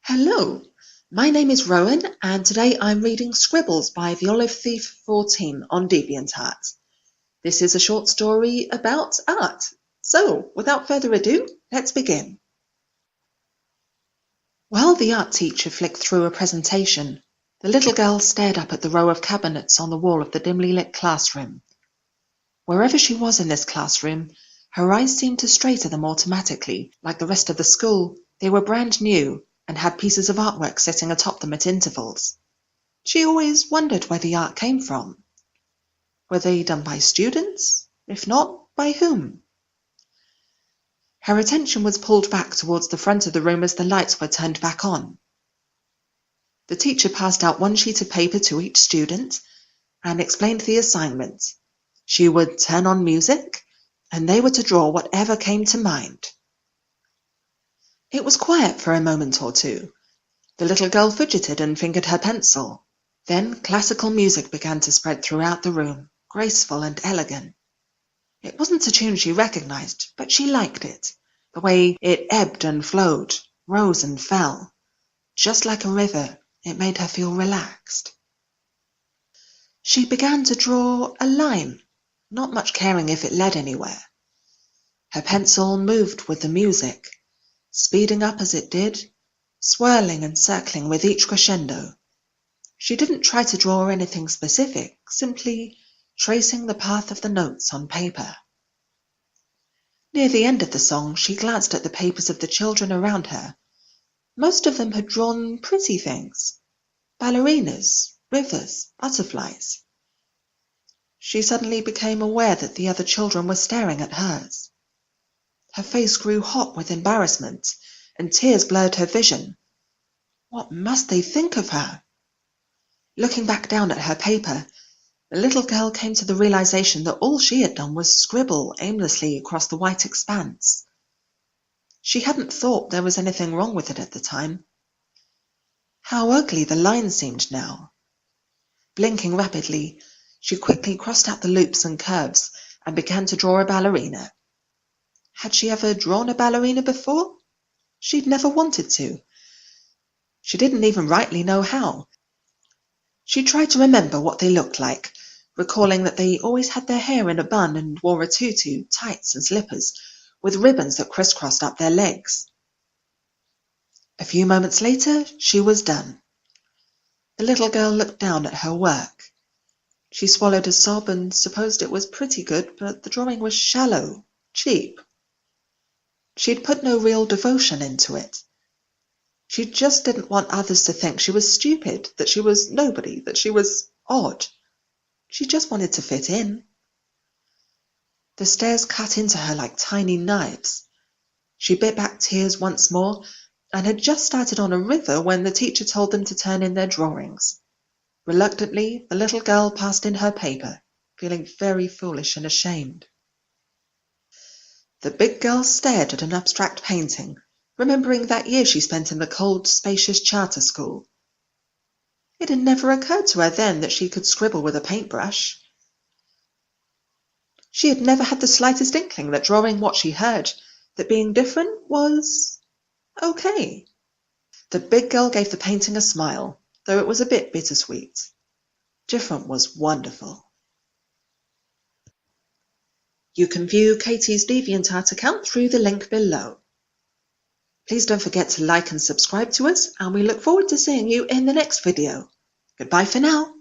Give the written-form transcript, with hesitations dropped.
Hello, my name is Rowan and today I'm reading Scribbles by the Olive Thief 14 on DeviantArt. This is a short story about art. So, without further ado, let's begin. While the art teacher flicked through a presentation, the little girl stared up at the row of cabinets on the wall of the dimly lit classroom. Wherever she was in this classroom, her eyes seemed to stray to them automatically. Like the rest of the school, they were brand new and had pieces of artwork sitting atop them at intervals. She always wondered where the art came from. Were they done by students? If not, by whom? Her attention was pulled back towards the front of the room as the lights were turned back on. The teacher passed out one sheet of paper to each student and explained the assignment. She would turn on music, and they were to draw whatever came to mind. It was quiet for a moment or two. The little girl fidgeted and fingered her pencil. Then classical music began to spread throughout the room, graceful and elegant. It wasn't a tune she recognized, but she liked it. The way it ebbed and flowed, rose and fell. Just like a river, it made her feel relaxed. She began to draw a line, not much caring if it led anywhere. Her pencil moved with the music, speeding up as it did, swirling and circling with each crescendo. She didn't try to draw anything specific, simply tracing the path of the notes on paper. Near the end of the song, she glanced at the papers of the children around her. Most of them had drawn pretty things: ballerinas, rivers, butterflies. She suddenly became aware that the other children were staring at hers. Her face grew hot with embarrassment, and tears blurred her vision. What must they think of her? Looking back down at her paper, the little girl came to the realization that all she had done was scribble aimlessly across the white expanse. She hadn't thought there was anything wrong with it at the time. How ugly the lines seemed now. Blinking rapidly, she quickly crossed out the loops and curves and began to draw a ballerina. Had she ever drawn a ballerina before? She'd never wanted to. She didn't even rightly know how. She tried to remember what they looked like, recalling that they always had their hair in a bun and wore a tutu, tights and slippers, with ribbons that crisscrossed up their legs. A few moments later, she was done. The little girl looked down at her work. She swallowed a sob and supposed it was pretty good, but the drawing was shallow, cheap. She'd put no real devotion into it. She just didn't want others to think she was stupid, that she was nobody, that she was odd. She just wanted to fit in. The stares cut into her like tiny knives. She bit back tears once more and had just started on a river when the teacher told them to turn in their drawings. Reluctantly, the little girl passed in her paper, feeling very foolish and ashamed. The big girl stared at an abstract painting, remembering that year she spent in the cold, spacious charter school. It had never occurred to her then that she could scribble with a paintbrush. She had never had the slightest inkling that drawing what she heard, that being different, was okay. The big girl gave the painting a smile, though it was a bit bittersweet. Different was wonderful. You can view Katie's DeviantArt account through the link below. Please don't forget to like and subscribe to us, and we look forward to seeing you in the next video. Goodbye for now.